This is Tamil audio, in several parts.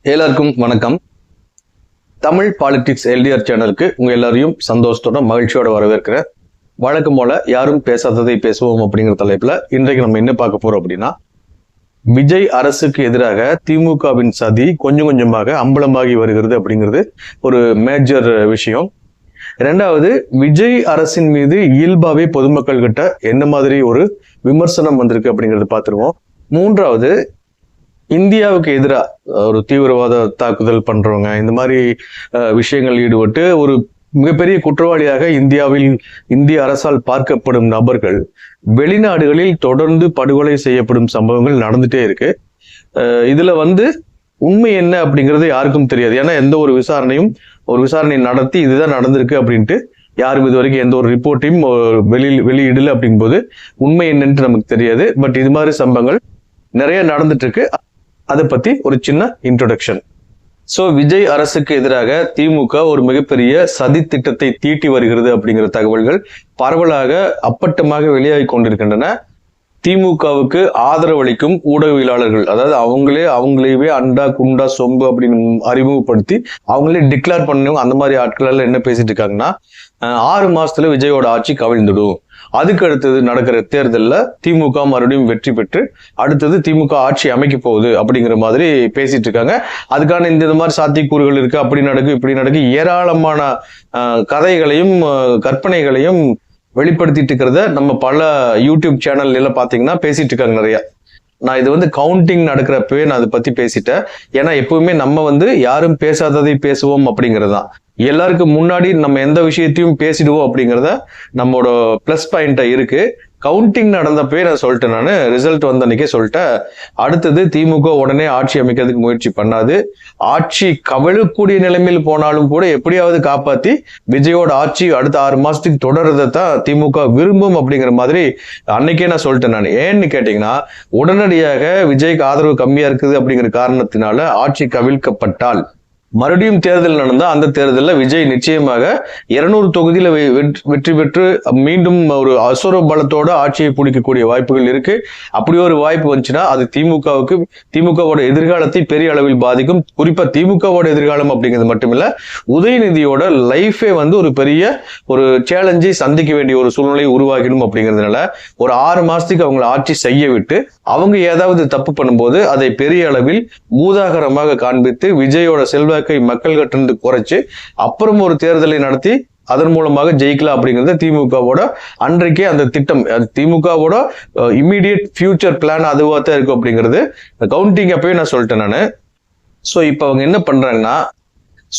எல்லாருக்கும் வணக்கம். தமிழ் பாலிடிக்ஸ் எல்டிஆர் சேனலுக்கு உங்க எல்லாரையும் சந்தோஷத்தோட மகிழ்ச்சியோட வரவேற்கிறேன். வழக்கம் போல யாரும் பேசாததை பேசுவோம் அப்படிங்கிற தலைப்புல இன்றைக்கு நம்ம என்ன பார்க்க போறோம் அப்படின்னா, விஜய் அரசுக்கு எதிராக திமுகவின் சதி கொஞ்சம் கொஞ்சமாக அம்பலமாகி வருகிறது அப்படிங்கிறது ஒரு மேஜர் விஷயம். இரண்டாவது, விஜய் அரசின் மீது இயல்பாவே பொதுமக்கள் கிட்ட என்ன மாதிரி ஒரு விமர்சனம் வந்திருக்கு அப்படிங்கறத பார்த்துருவோம். மூன்றாவது, இந்தியாவுக்கு எதிராக ஒரு தீவிரவாத தாக்குதல் பண்றவங்க இந்த மாதிரி விஷயங்கள் ஈடுபட்டு ஒரு மிகப்பெரிய குற்றவாளியாக இந்திய அரசால் பார்க்கப்படும் நபர்கள் வெளிநாடுகளில் தொடர்ந்து படுகொலை செய்யப்படும் சம்பவங்கள் நடந்துட்டே இருக்கு. இதுல உண்மை என்ன அப்படிங்கிறது யாருக்கும் தெரியாது. ஏன்னா எந்த ஒரு விசாரணை நடத்தி இதுதான் நடந்திருக்கு அப்படின்ட்டு யாரும் இது வரைக்கும் எந்த ஒரு ரிப்போர்ட்டையும் வெளியிடல. அப்படிங்கும்போது உண்மை என்னன்ட்டு நமக்கு தெரியாது. பட் இது மாதிரி சம்பவங்கள் நிறைய நடந்துட்டு இருக்கு. அதை பத்தி ஒரு சின்ன இன்ட்ரோடக்ஷன். சோ விஜய் அரசுக்கு எதிராக திமுக ஒரு மிகப்பெரிய சதி திட்டத்தை தீட்டி வருகிறது அப்படிங்கிற தகவல்கள் பரவலாக அப்பட்டமாக வெளியாகி கொண்டிருக்கின்றன. திமுகவுக்கு ஆதரவளிக்கும் ஊடகவியலாளர்கள், அதாவது அவங்களையே அண்டா குண்டா சொம்பு அப்படின்னு அறிமுகப்படுத்தி அவங்களே டிக்ளேர் பண்ணவங்க, அந்த மாதிரி ஆட்கள் எல்லாம் என்ன பேசிட்டு இருக்காங்கன்னா, 6 மாசத்துல விஜயோட ஆட்சி கவிழ்ந்துடும், அதுக்கு அடுத்தது நடக்கிற தேர்தலில் திமுக மறுபடியும் வெற்றி பெற்று அடுத்தது திமுக ஆட்சி அமைக்க போகுது அப்படிங்கிற மாதிரி பேசிட்டு இருக்காங்க. அதுக்கான இந்த மாதிரி சாத்தியக்கூறுகள் இருக்கு, அப்படி நடக்கு இப்படி நடக்கு, ஏராளமான கதைகளையும் கற்பனைகளையும் வெளிப்படுத்திட்டு இருக்கிறத நம்ம பல யூடியூப் சேனல் எல்லாம் பாத்தீங்கன்னா பேசிட்டு இருக்காங்க நிறைய. நான் இது கவுண்டிங் நடக்கிறப்பவே நான் அதை பத்தி பேசிட்டேன். ஏன்னா எப்பவுமே நம்ம யாரும் பேசாததை பேசுவோம் அப்படிங்கிறது தான். எல்லாருக்கும் முன்னாடி நம்ம எந்த விஷயத்தையும் பேசிடுவோம் அப்படிங்கிறத நம்மளோட பிளஸ் பாயிண்டா இருக்கு. கவுண்டிங் நடந்தப்பவே நான் சொல்லிட்டேன், நான் ரிசல்ட் வந்த அன்னைக்கே சொல்லிட்டேன், அடுத்தது திமுக உடனே ஆட்சி அமைக்கிறதுக்கு முயற்சி பண்ணாது, ஆட்சி கவிழக்கூடிய நிலைமையில் போனாலும் கூட எப்படியாவது காப்பாத்தி விஜயோட ஆட்சி அடுத்த 6 மாசத்துக்கு தொடர்றதை தான் திமுக விரும்பும் அப்படிங்கிற மாதிரி அன்னைக்கே நான் சொல்லிட்டேன். நான் ஏன்னு கேட்டீங்கன்னா, உடனடியாக விஜய்க்கு ஆதரவு கம்மியா இருக்குது அப்படிங்கிற காரணத்தினால ஆட்சி கவிழ்க்கப்பட்டால் மறுபடியும் தேர்தல் நடந்தா அந்த தேர்தலில் விஜய் நிச்சயமாக 200 தொகுதியில வெற்றி பெற்று மீண்டும் ஒரு அசுர பலத்தோட ஆட்சியை பிடிக்கக்கூடிய வாய்ப்புகள் இருக்கு. அப்படி ஒரு வாய்ப்பு வந்துச்சுன்னா அது திமுகவோட எதிர்காலத்தை பெரிய அளவில் பாதிக்கும். குறிப்பா திமுகவோட எதிர்காலம் அப்படிங்கிறது மட்டுமில்ல, உதயநிதியோட லைஃபே ஒரு பெரிய ஒரு சேலஞ்சை சந்திக்க வேண்டிய ஒரு சூழ்நிலை உருவாகிடும். அப்படிங்கிறதுனால ஒரு 6 மாசத்துக்கு அவங்களை ஆட்சி செய்ய விட்டு அவங்க ஏதாவது தப்பு பண்ணும்போது அதை பெரிய அளவில் பூதாகரமாக காண்பித்து விஜயோட செல்வாக்கை மக்கள் கிட்ட குறைச்சு அப்புறம் ஒரு தேர்தலை நடத்தி அதன் மூலமாக ஜெயிக்கலாம் அப்படிங்கிறது திமுகவோட அன்றைக்கே அந்த திட்டம். திமுகவோட இம்மிடியட் ஃபியூச்சர் பிளான் அதுவா தான் இருக்கும் அப்படிங்கிறது கவுண்டிங் அப்பவே நான் சொல்லிட்டேன் நானு. சோ இப்ப அவங்க என்ன பண்றாங்கன்னா,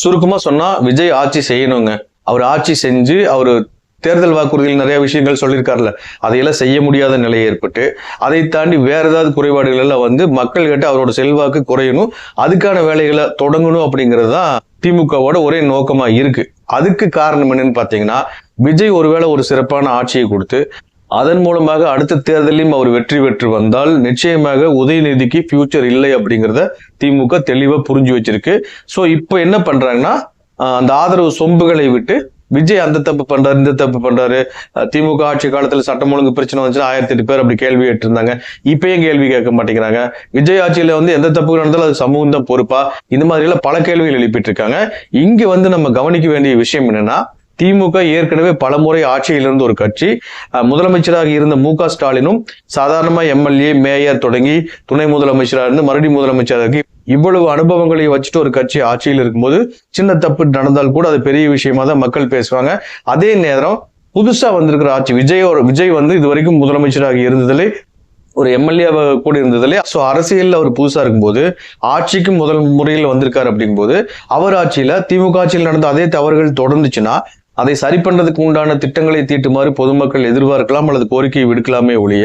சுருக்கமா சொன்னா விஜய் ஆட்சி செய்யணுங்க. அவர் ஆட்சி செஞ்சு அவரு தேர்தல் வாக்குறுதியில் நிறைய விஷயங்கள் சொல்லியிருக்காருல்ல, அதையெல்லாம் செய்ய முடியாத நிலை ஏற்பட்டு அதை தாண்டி வேற ஏதாவது குறைபாடுகள் எல்லாம் மக்கள் கிட்ட அவரோட செல்வாக்கு குறையணும், அதுக்கான வேலைகளை தொடங்கணும் அப்படிங்கிறது தான் திமுகவோட ஒரே நோக்கமா இருக்கு. அதுக்கு காரணம் என்னன்னு பாத்தீங்கன்னா, விஜய் ஒருவேளை ஒரு சிறப்பான ஆட்சியை கொடுத்து அதன் மூலமாக அடுத்த தேர்தலையும் அவர் வெற்றி பெற்று வந்தால் நிச்சயமாக உதயநிதிக்கு ஃபியூச்சர் இல்லை அப்படிங்கிறத திமுக தெளிவா புரிஞ்சு வச்சிருக்கு. சோ இப்போ என்ன பண்றாங்கன்னா, அந்த ஆதரவு சொம்புகளை விட்டு விஜய் அந்த தப்பு பண்றாரு இந்த தப்பு பண்றாரு, திமுக ஆட்சி காலத்துல சட்டம் ஒழுங்கு பிரச்சனை வந்துச்சுன்னா 1008 பேர் அப்படி கேள்வி கேட்டிருந்தாங்க, இப்பயும் கேள்வி கேட்க மாட்டேங்கிறாங்க. விஜய் ஆட்சியில எந்த தப்பு நடந்தாலும் அது சமூகம் தான் பொறுப்பா, இந்த மாதிரி எல்லாம் பல கேள்விகள் எழுப்பிட்டு இருக்காங்க. இங்க நம்ம கவனிக்க வேண்டிய விஷயம் என்னன்னா, திமுக ஏற்கனவே பலமுறை ஆட்சியிலிருந்து ஒரு கட்சி. முதலமைச்சராக இருந்த மு.க. ஸ்டாலினும் சாதாரணமா எம்எல்ஏ மேயர் தொடங்கி துணை முதலமைச்சராக இருந்து மறுபடியும் முதலமைச்சராக இவ்வளவு அனுபவங்களை வச்சுட்டு ஒரு கட்சி ஆட்சியில் இருக்கும்போது சின்ன தப்பு நடந்தால் கூட அது பெரிய விஷயமா தான் மக்கள் பேசுவாங்க. அதே நேரம் புதுசா வந்திருக்கிற ஆட்சி விஜய் இது வரைக்கும் முதலமைச்சராக இருந்ததில்லை, ஒரு எம்எல்ஏ கூட இருந்ததில்லை. ஸோ அரசியல்ல அவர் புதுசா இருக்கும்போது ஆட்சிக்கு முதல் முறையில் வந்திருக்காரு. அப்படிங்கும்போது அவர் ஆட்சியில திமுக ஆட்சியில் நடந்த அதே தவறுகள் தொடர்ந்துச்சுன்னா அதை சரி பண்றதுக்கு உண்டான திட்டங்களை தீட்டுமாறு பொதுமக்கள் எதிர்பார்க்கலாம் அல்லது கோரிக்கையை விடுக்கலாமே ஒழிய,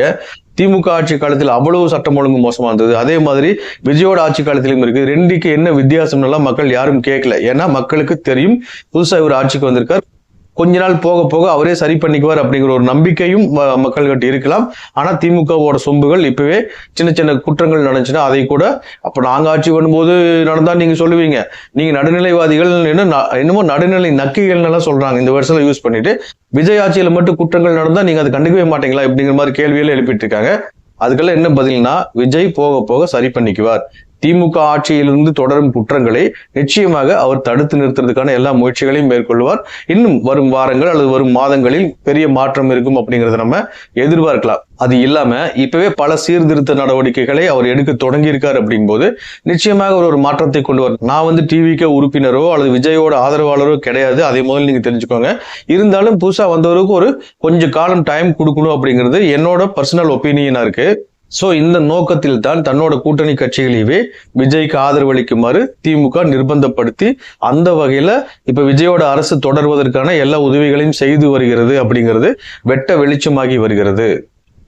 திமுக ஆட்சி காலத்தில் அவ்வளவு சட்டம் ஒழுங்கு மோசமா இருந்தது, அதே மாதிரி விஜயோட ஆட்சி காலத்திலும் இருக்கு, ரெண்டுக்கு என்ன வித்தியாசம்னு மக்கள் யாரும் கேட்கல. ஏன்னா மக்களுக்கு தெரியும் புதுசா இவர் ஆட்சிக்கு வந்திருக்கார், கொஞ்ச நாள் போக போக அவரே சரி பண்ணிக்குவார் அப்படிங்கிற ஒரு நம்பிக்கையும் மக்கள்கிட்ட இருக்கலாம். ஆனா திமுகவோட சொம்புகள் இப்பவே சின்ன சின்ன குற்றங்கள் நடந்துச்சுன்னா அதை கூட அப்ப நாங்க ஆட்சி பண்ணும்போது நடந்தா நீங்க சொல்லுவீங்க, நீங்க நடுநிலைவாதிகள் என்னமோ நடுநிலை நக்கிகள் எல்லாம் சொல்றாங்க இந்த வருஷம் யூஸ் பண்ணிட்டு, விஜய் ஆட்சியில மட்டும் குற்றங்கள் நடந்தா நீங்க அதை கண்டுக்கவே மாட்டீங்களா இப்படிங்கிற மாதிரி கேள்வியில எழுப்பிட்டு இருக்காங்க. அதுக்கெல்லாம் என்ன பதில்னா, விஜய் போக போக சரி பண்ணிக்குவார். திமுக ஆட்சியிலிருந்து தொடரும் குற்றங்களை நிச்சயமாக அவர் தடுத்து நிறுத்துறதுக்கான எல்லா முயற்சிகளையும் மேற்கொள்வார். இன்னும் வரும் வாரங்கள் அல்லது வரும் மாதங்களில் பெரிய மாற்றம் இருக்கும் அப்படிங்கறத நம்ம எதிர்பார்க்கலாம். அது இல்லாம இப்பவே பல சீர்திருத்த நடவடிக்கைகளை அவர் எடுக்க தொடங்கி இருக்காரு அப்படிங்கும்போது நிச்சயமாக ஒரு மாற்றத்தை கொண்டு வர. நான் டிவிக்கு உறுப்பினரோ அல்லது விஜயோட ஆதரவாளரோ கிடையாது, அதை முதல்ல நீங்க தெரிஞ்சுக்கோங்க. இருந்தாலும் புதுசா வந்தவருக்கு ஒரு கொஞ்சம் காலம் டைம் கொடுக்கணும் அப்படிங்கிறது என்னோட பர்சனல் ஒப்பீனியனா இருக்கு. சோ இந்த நோக்கத்தில் தான் தன்னோட கூட்டணி கட்சிகளையே விஜய்க்கு ஆதரவளிக்குமாறு திமுக நிர்பந்தப்படுத்தி அந்த வகையில இப்ப விஜயோட அரசு தொடர்வதற்கான எல்லா உதவிகளையும் செய்து வருகிறது அப்படிங்கிறது வெட்ட வெளிச்சமாகி வருகிறது.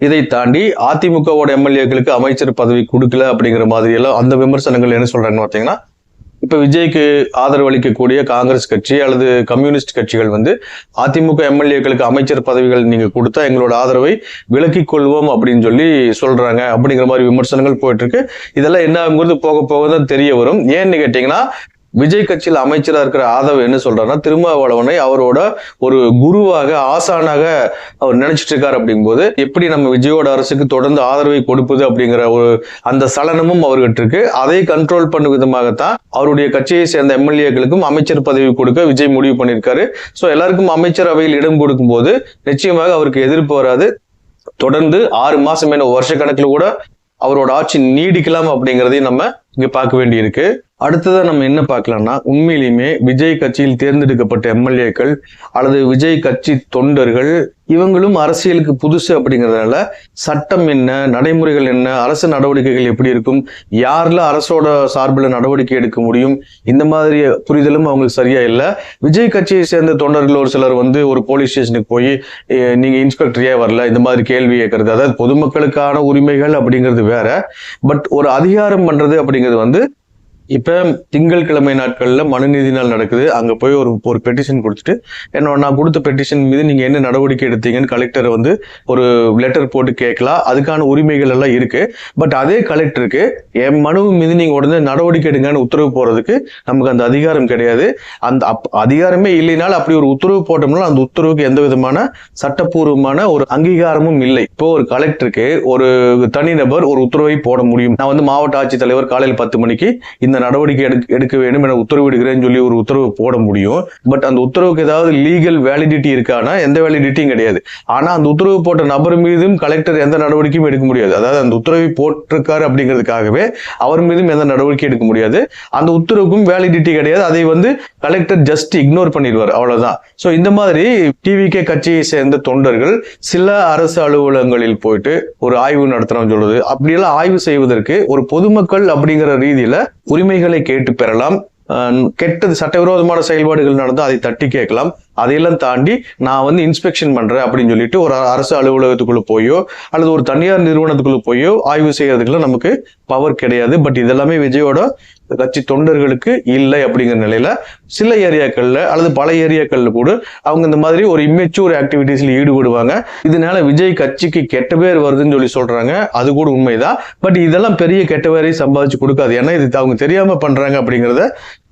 இதை தாண்டி அதிமுகவோட எம்எல்ஏக்களுக்கு அமைச்சர் பதவி கொடுக்கல அப்படிங்கிற மாதிரி எல்லாம் அந்த விமர்சனங்கள் என்ன சொல்றாங்கன்னு பார்த்தீங்கன்னா, இப்ப விஜய்க்கு ஆதரவு அளிக்கக்கூடிய காங்கிரஸ் கட்சி அல்லது கம்யூனிஸ்ட் கட்சிகள் அதிமுக எம்எல்ஏக்களுக்கு அமைச்சர் பதவிகள் நீங்க கொடுத்தா எங்களோட ஆதரவை விலக்கிக் கொள்வோம் அப்படின்னு சொல்றாங்க அப்படிங்கிற மாதிரி விமர்சனங்கள் போயிட்டு இருக்கு. இதெல்லாம் என்ன ஆகுங்கிறது போக போக தான் தெரிய வரும். ஏன்னு கேட்டீங்கன்னா, விஜய் கட்சியில் அமைச்சரா இருக்கிற ஆதவ் என்ன சொல்றாருன்னா, திருமாவளவனை அவரோட ஒரு குருவாக ஆசானாக அவர் நினைச்சிட்டு இருக்காரு. அப்படிங்கும்போது எப்படி நம்ம விஜயோட அரசுக்கு தொடர்ந்து ஆதரவை கொடுப்பது அப்படிங்கிற ஒரு அந்த சலனமும் அவர்கிட்ட இருக்கு. அதை கண்ட்ரோல் பண்ணும் விதமாகத்தான் அவருடைய கட்சியை சேர்ந்த எம்எல்ஏக்களுக்கும் அமைச்சர் பதவி கொடுக்க விஜய் முடிவு பண்ணியிருக்காரு. சோ எல்லாருக்கும் அமைச்சர் அவையில் இடம் கொடுக்கும் போது நிச்சயமாக அவருக்கு எதிர்ப்பு வராது. தொடர்ந்து 6 மாசம் வருஷ கணக்கில் கூட அவரோட ஆட்சி நீடிக்கலாம் அப்படிங்கிறதையும் நம்ம இங்க பார்க்க வேண்டி இருக்கு. அடுத்ததான் நம்ம என்ன பார்க்கலாம்னா, உண்மையிலுமே விஜய் கட்சியில் தேர்ந்தெடுக்கப்பட்ட எம்எல்ஏக்கள் அல்லது விஜய் கட்சி தொண்டர்கள் இவங்களும் அரசியலுக்கு புதுசு அப்படிங்கிறதுனால சட்டம் என்ன, நடைமுறைகள் என்ன, அரசு நடவடிக்கைகள் எப்படி இருக்கும், யாரில் அரசோட சார்பில் நடவடிக்கை எடுக்க முடியும், இந்த மாதிரி புரிதலும் அவங்களுக்கு சரியா இல்லை. விஜய் கட்சியை சேர்ந்த தொண்டர்கள் ஒரு சிலர் ஒரு போலீஸ் ஸ்டேஷனுக்கு போய் நீங்க இன்ஸ்பெக்டரே வரல இந்த மாதிரி கேள்வி கேட்கறது, அதாவது பொதுமக்களுக்கான உரிமைகள் அப்படிங்கிறது வேற. பட் ஒரு அதிகாரம் பண்றது அப்படிங்கிறது இப்ப திங்கட்கிழமை நாட்கள்ல மனுநீதி நாள் நடக்குது. அங்க போய் ஒரு பெட்டிஷன் கொடுத்துட்டு நான் கொடுத்த பெட்டிஷன் மீது நீங்க என்ன நடவடிக்கை எடுத்தீங்கன்னு கலெக்டரை ஒரு லெட்டர் போட்டு கேட்கலாம். அதுக்கான உரிமைகள் எல்லாம் இருக்கு. பட் அதே கலெக்டருக்கு என் மனு மீது நீங்க உடனே நடவடிக்கை எடுங்கன்னு உத்தரவு போறதுக்கு நமக்கு அந்த அதிகாரம் கிடையாது. அந்த அதிகாரமே இல்லைனாலும் அப்படி ஒரு உத்தரவு போட்டோம்னா அந்த உத்தரவுக்கு எந்த விதமான சட்டப்பூர்வமான ஒரு அங்கீகாரமும் இல்லை. இப்போ ஒரு கலெக்டருக்கு ஒரு தனிநபர் ஒரு உத்தரவை போட முடியும். நான் மாவட்ட ஆட்சித்தலைவர் காலையில் 10 மணிக்கு இந்த நடவடிக்கை எடுக்க வேண்டும் என உத்தரவிடுகிறேன்னு சொல்லி ஒரு உத்தரவு போட முடியும். பட் அந்த உத்தரவுக்கு ஏதாவது லீகல் வேலிடிட்டி இருக்கானா? எந்த வேலிடிட்டியும் கிடையாது. ஆனா அந்த உத்தரவு போட்ட நபர் மீதும் கலெக்டர் எந்த நடவடிக்கையும் எடுக்க முடியாது. அதாவது அந்த உத்தரவை போட்டிருக்காரு அப்படிங்கிறதுக்காகவே அவர் மீதும் எந்த நடவடிக்கை எடுக்க முடியாது. அந்த உத்தரவுக்கும் வேலிடிட்டி கிடையாது. அதை கலெக்டர் ஜஸ்ட் இக்னோர் பண்ணிடுவார், அவ்வளவுதான். சோ இந்த மாதிரி டிவிகே கட்சியை சேர்ந்த தொண்டர்கள் சில அரசு அலுவலகங்களில் போயிட்டு ஒரு ஆய்வு நடத்துறோம் சொல்றது, அப்படியெல்லாம் ஆய்வு செய்வதற்கு ஒரு பொதுமக்கள் அப்படிங்கிற ரீதியில உரிமைகளை கேட்டு பெறலாம். கெட்டது சட்டவிரோதமான செயல்பாடுகள் நடந்தால் அதை தட்டி கேட்கலாம். அதையெல்லாம் தாண்டி நான் இன்ஸ்பெக்ஷன் பண்றேன் அப்படின்னு சொல்லிட்டு ஒரு அரசு அலுவலகத்துக்குள்ள போயோ அல்லது ஒரு தனியார் நிறுவனத்துக்குள்ள போயோ ஆய்வு செய்யறதுக்குள்ள நமக்கு பவர் கிடையாது. பட் இதெல்லாமே விஜயோட கட்சி தொண்டர்களுக்கு இல்லை. அப்படிங்கிற நிலையில சில ஏரியாக்கள்ல அல்லது பல ஏரியாக்கள்ல கூட அவங்க இந்த மாதிரி ஒரு இம்மெச்சூர் ஆக்டிவிட்டிஸ்ல ஈடுபடுவாங்க. இதனால விஜய் கட்சிக்கு கெட்ட பேர் வருதுன்னு சொல்றாங்க. அது கூட உண்மைதான். பட் இதெல்லாம் பெரிய கெட்ட பேரை சம்பாதிச்சு கொடுக்காது. ஏன்னா இது அவங்க தெரியாம பண்றாங்க அப்படிங்கிறத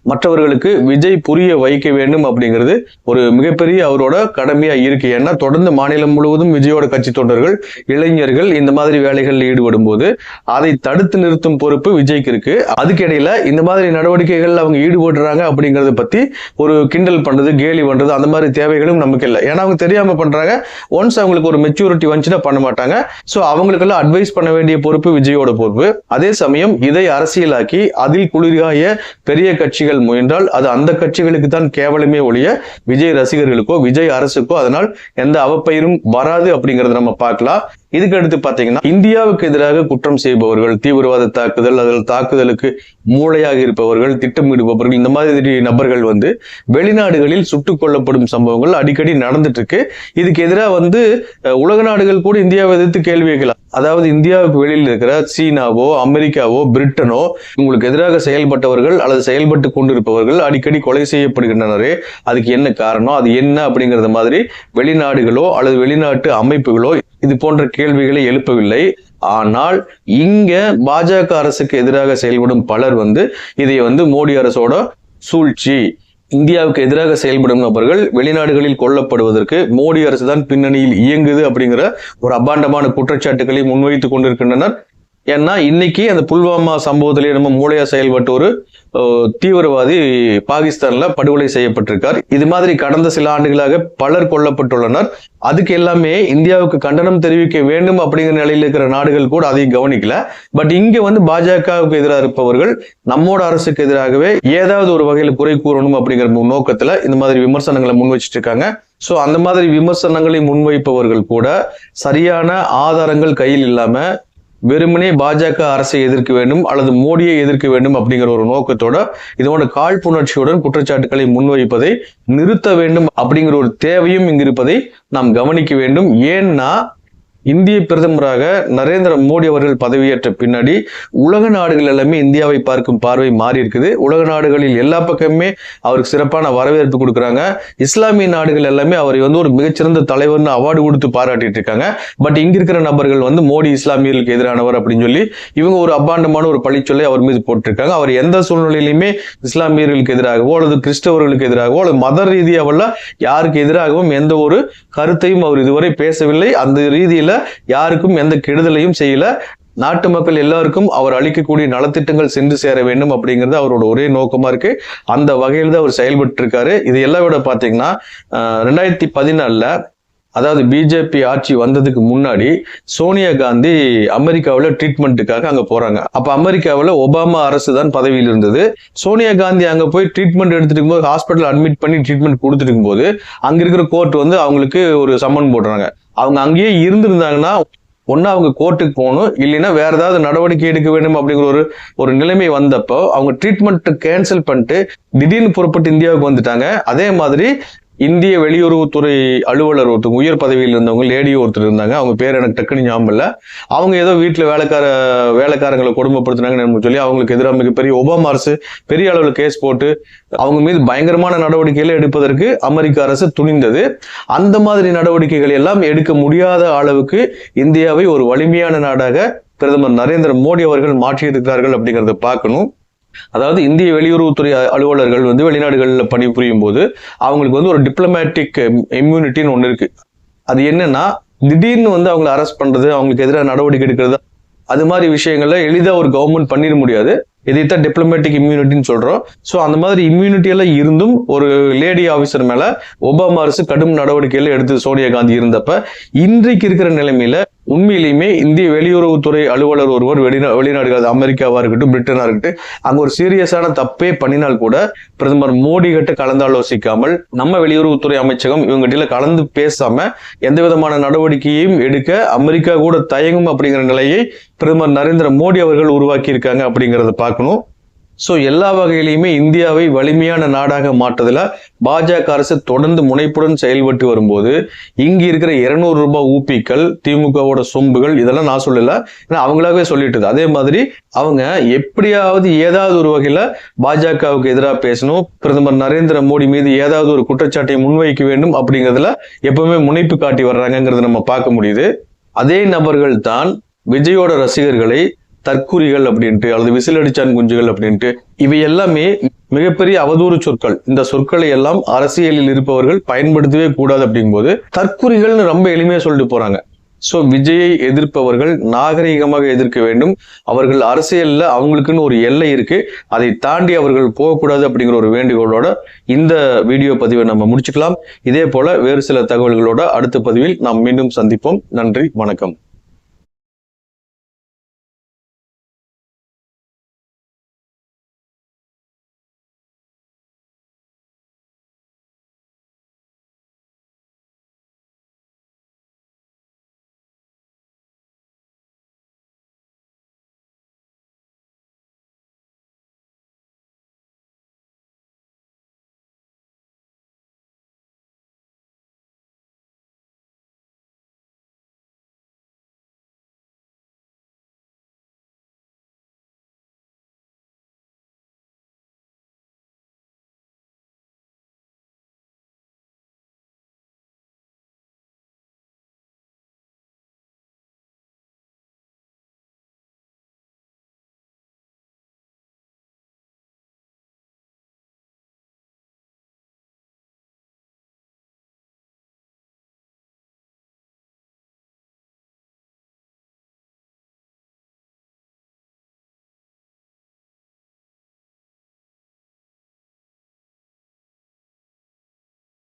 மற்றவர்களுக்கு விஜய் புரிய வைக்க வேண்டும் அப்படிங்கிறது ஒரு மிகப்பெரிய அவரோட கடமையா இருக்கு. ஏன்னா தொடர்ந்து மாநிலம் முழுவதும் விஜயோட கட்சி தொண்டர்கள் இளைஞர்கள் இந்த மாதிரி வேலைகளில் ஈடுபடும் போது அதை தடுத்து நிறுத்தும் பொறுப்பு விஜய்க்கு இருக்கு. அதுக்கிடையில இந்த மாதிரி நடவடிக்கைகள் அவங்க ஈடுபடுறாங்க அப்படிங்கறத பத்தி ஒரு கிண்டல் பண்றது, கேலி பண்றது அந்த மாதிரி தேவைகளும் நமக்கு இல்லை. ஏன்னா அவங்க தெரியாம பண்றாங்க. ஒன்ஸ் அவங்களுக்கு ஒரு மெச்சூரிட்டி வந்துச்சுன்னா பண்ண மாட்டாங்க. சோ அவங்களுக்கெல்லாம் அட்வைஸ் பண்ண வேண்டிய பொறுப்பு விஜயோட பொறுப்பு. அதே சமயம் இதை அரசியலாக்கி அதில் குளிர்காய பெரிய கட்சிகள் முயன்றால் அது அந்த கட்சிகளுக்கு தான் கேவலமே ஒழிய விஜய் ரசிகர்களுக்கோ விஜய் அரசுக்கோ அதனால் எந்த அவப்பெயரும் வராது அப்படிங்கறத நம்ம பார்க்கலாம். இதுக்கு அடுத்து பாத்தீங்கன்னா, இந்தியாவுக்கு எதிராக குற்றம் செய்பவர்கள், தீவிரவாத தாக்குதல், அதில் தாக்குதலுக்கு மூளையாக இருப்பவர்கள், திட்டமிடுபவர்கள், இந்த மாதிரி நபர்கள் வெளிநாடுகளில் சுட்டுக் கொல்லப்படும் சம்பவங்கள் அடிக்கடி நடந்துட்டு இருக்கு. இதுக்கு எதிராக உலக நாடுகள் கூட இந்தியாவை எதிர்த்து கேள்வி கேட்கலாம். அதாவது இந்தியாவுக்கு வெளியில் இருக்கிற சீனாவோ அமெரிக்காவோ பிரிட்டனோ உங்களுக்கு எதிராக செயல்பட்டவர்கள் அல்லது செயல்பட்டு கொண்டிருப்பவர்கள் அடிக்கடி கொலை செய்யப்படுகின்றனரே, அதுக்கு என்ன காரணம், அது என்ன அப்படிங்கறத மாதிரி வெளிநாடுகளோ அல்லது வெளிநாட்டு அமைப்புகளோ இது போன்ற கேள்விகளை எழுப்பவில்லை. ஆனால் இங்க பாஜக அரசுக்கு எதிராக செயல்படும் பலர் இதை மோடி அரசோட சூழ்ச்சி, இந்தியாவுக்கு எதிராக செயல்படும் நபர்கள் வெளிநாடுகளில் கொல்லப்படுவதற்கு மோடி அரசு தான் பின்னணியில் இயங்குது அப்படிங்கிற ஒரு அபாண்டமான குற்றச்சாட்டுகளை முன்வைத்துக் கொண்டிருக்கின்றனர். ஏன்னா இன்னைக்கு அந்த புல்வாமா சம்பவத்திலேயே நம்ம மூளையா செயல்பட்டு ஒரு தீவிரவாதி பாகிஸ்தான்ல படுகொலை செய்யப்பட்டிருக்கார். இது மாதிரி கடந்த சில ஆண்டுகளாக பலர் கொல்லப்பட்டுள்ளனர். அதுக்கு எல்லாமே இந்தியாவுக்கு கண்டனம் தெரிவிக்க வேண்டும் அப்படிங்கிற நிலையில் இருக்கிற நாடுகள் கூட அதையும் கவனிக்கல. பட் இங்க வந்து பாஜகவுக்கு எதிராக இருப்பவர்கள் நம்மோட அரசுக்கு எதிராகவே ஏதாவது ஒரு வகையில குறை கூறணும் அப்படிங்கிற நோக்கத்துல இந்த மாதிரி விமர்சனங்களை முன் வச்சிட்டு இருக்காங்க. சோ அந்த மாதிரி விமர்சனங்களை முன்வைப்பவர்கள் கூட சரியான ஆதாரங்கள் கையில் இல்லாம வெறுமனே பாஜக அரசை எதிர்க்க வேண்டும் அல்லது மோடியை எதிர்க்க வேண்டும் அப்படிங்கிற ஒரு நோக்கத்தோட இதோட காழ்ப்புணர்ச்சியுடன் குற்றச்சாட்டுகளை முன்வைப்பதை நிறுத்த வேண்டும் அப்படிங்கிற ஒரு தேவையும் இங்கு இருப்பதை நாம் கவனிக்க வேண்டும். ஏன்னா இந்திய பிரதமராக நரேந்திர மோடி அவர்கள் பதவியேற்ற பின்னாடி உலக நாடுகள் எல்லாமே இந்தியாவை பார்க்கும் பார்வை மாறி இருக்குது. உலக நாடுகளில் எல்லா பக்கமே அவருக்கு சிறப்பான வரவேற்பு கொடுக்குறாங்க. இஸ்லாமிய நாடுகள் எல்லாமே அவரை வந்து ஒரு மிகச்சிறந்த தலைவர்னு அவார்டு கொடுத்து பாராட்டிட்டு இருக்காங்க. பட் இங்க இருக்கிற நபர்கள் வந்து மோடி இஸ்லாமியர்களுக்கு எதிரானவர் அப்படின்னு சொல்லி இவங்க ஒரு அபாண்டமான ஒரு பழிச்சொல்லை அவர் மீது போட்டிருக்காங்க. அவர் எந்த சூழ்நிலையிலுமே இஸ்லாமியர்களுக்கு எதிராகவோ அல்லது கிறிஸ்தவர்களுக்கு எதிராகவோ அல்லது மத ரீதியாவல்ல யாருக்கு எதிராகவும் எந்த ஒரு கருத்தையும் அவர் இதுவரை பேசவில்லை. அந்த ரீதியில யாருக்கும் எந்த கெடுதலையும் செய்யல. நாட்டு மக்கள் எல்லாருக்கும் அவர் அளிக்கக்கூடிய நலத்திட்டங்கள் சென்று சேர வேண்டும் அப்படிங்கிறது அவரோட ஒரே நோக்கமா இருக்கு. அந்த வகையில் தான் அவர் செயல்பட்டு இருக்காரு. இது எல்லாம் விட பாத்தீங்கன்னா 2014 அதாவது பிஜேபி ஆட்சி வந்ததுக்கு முன்னாடி சோனியா காந்தி அமெரிக்காவில் ட்ரீட்மெண்ட்டுக்காக அங்க போறாங்க. அப்ப அமெரிக்காவில் ஒபாமா அரசு தான் பதவியில் இருந்தது. சோனியா காந்தி அங்க போய் ட்ரீட்மெண்ட் எடுத்துட்டு இருக்கும்போது ஹாஸ்பிட்டல் அட்மிட் பண்ணி ட்ரீட்மெண்ட் கொடுத்துட்டு இருக்கும்போது அங்க இருக்கிற கோர்ட் வந்து அவங்களுக்கு ஒரு சம்மன் போடுறாங்க. அவங்க அங்கேயே இருந்திருந்தாங்கன்னா ஒன்னு அவங்க கோர்ட்டுக்கு போகணும், இல்லைன்னா வேற ஏதாவது நடவடிக்கை எடுக்க வேண்டும் அப்படிங்கிற ஒரு நிலைமை வந்தப்போ அவங்க ட்ரீட்மெண்ட் கேன்சல் பண்ணிட்டு திடீர்னு புறப்பட்டு இந்தியாவுக்கு வந்துட்டாங்க. அதே மாதிரி இந்திய வெளியுறவுத்துறை அலுவலர் ஒருத்தவங்க உயர் பதவியில் இருந்தவங்க லேடி ஒருத்தர் இருந்தாங்க. அவங்க பேர் எனக்கு டக்குனு ஞாபகம் இல்லை. அவங்க ஏதோ வீட்டுல வேலைக்காரங்களை கொடுமைப்படுத்தினாங்கன்னு சொல்லி அவங்களுக்கு எதிராக மிகப்பெரிய ஒபாமா அரசு பெரிய அளவில் கேஸ் போட்டு அவங்க மீது பயங்கரமான நடவடிக்கைகளை எடுப்பதற்கு அமெரிக்க அரசு துணிந்தது. அந்த மாதிரி நடவடிக்கைகள் எல்லாம் எடுக்க முடியாத அளவுக்கு இந்தியாவை ஒரு வலிமையான நாடாக பிரதமர் நரேந்திர மோடி அவர்கள் மாற்றியிருக்கிறார்கள் அப்படிங்கிறத பார்க்கணும். அதாவது இந்திய வெளியுறவுத்துறை அலுவலர்கள் வந்து வெளிநாடுகளில் பணிபுரியும் போது அவங்களுக்கு வந்து ஒரு டிப்ளமேட்டிக் இம்யூனிட்டின்னு ஒன்று இருக்கு. அது என்னன்னா திடீர்னு வந்து அவங்களை அரெஸ்ட் பண்றது, அவங்களுக்கு எதிராக நடவடிக்கை எடுக்கிறது, அது மாதிரி விஷயங்கள்ல எளிதாக ஒரு கவர்மெண்ட் பண்ணிட முடியாது. இதைத்தான் டிப்ளமேட்டிக் இம்யூனிட்டின்னு சொல்றோம். ஸோ அந்த மாதிரி இம்யூனிட்டி எல்லாம் இருந்தும் ஒரு லேடி ஆபீசர் மேல ஒபாமா அரசு கடும் நடவடிக்கைகளை எடுத்து சோனியா காந்தி இருந்தப்ப இன்றைக்கு இருக்கிற நிலைமையில உண்மையிலுமே இந்திய வெளியுறவுத்துறை அலுவலர் ஒருவர் வெளிநாடுகள் அமெரிக்காவா இருக்கட்டும் பிரிட்டனா இருக்கட்டும் அங்க ஒரு சீரியஸான தப்பே பண்ணினால் கூட பிரதமர் மோடி கிட்ட கலந்தாலோசிக்காமல் நம்ம வெளியுறவுத்துறை அமைச்சகம் இவங்ககிட்ட கலந்து பேசாம எந்த விதமான நடவடிக்கையையும் எடுக்க அமெரிக்கா கூட தயங்கும் அப்படிங்கிற நிலையை பிரதமர் நரேந்திர மோடி அவர்கள் உருவாக்கி இருக்காங்க அப்படிங்கிறத பார்க்கணும். ஸோ எல்லா வகையிலையுமே இந்தியாவை வலிமையான நாடாக மாற்றதுல பாஜக அரசு தொடர்ந்து முனைப்புடன் செயல்பட்டு வரும்போது இங்க இருக்கிற 200 ரூபாய் ஊப்பிக்கள் திமுகவோட சொம்புகள் இதெல்லாம் நான் சொல்லல, ஏன்னா அவங்களாவே சொல்லிட்டு. அதே மாதிரி அவங்க எப்படியாவது ஏதாவது ஒரு வகையில பாஜகவுக்கு எதிராக பேசணும், பிரதமர் நரேந்திர மோடி மீது ஏதாவது ஒரு குற்றச்சாட்டை முன்வைக்க வேண்டும் அப்படிங்கிறதுல எப்பவுமே முனைப்பு காட்டி வர்றாங்கிறத நம்ம பார்க்க முடியுது. அதே நபர்கள் தான் விஜயோட ரசிகர்களை தற்குறிகள் அப்படின்ட்டு அல்லது விசிலடிச்சான் குஞ்சுகள் அப்படின்ட்டு இவை எல்லாமே மிகப்பெரிய அவதூறு சொற்கள். இந்த சொற்களை எல்லாம் அரசியலில் இருப்பவர்கள் பயன்படுத்தவே கூடாது அப்படிங்கும்போது தற்குறிகள்னு ரொம்ப எளிமையா சொல்லிட்டு போறாங்க. சோ விஜயை எதிர்ப்பவர்கள் நாகரிகமாக எதிர்க்க வேண்டும். அவர்கள் அரசியல்ல அவங்களுக்குன்னு ஒரு எல்லை இருக்கு, அதை தாண்டி அவர்கள் போகக்கூடாது அப்படிங்கிற ஒரு வேண்டுகோளோட இந்த வீடியோ பதிவை நம்ம முடிச்சுக்கலாம். இதே போல வேறு சில தகவல்களோட அடுத்த பதிவில் நாம் மீண்டும் சந்திப்போம். நன்றி, வணக்கம்.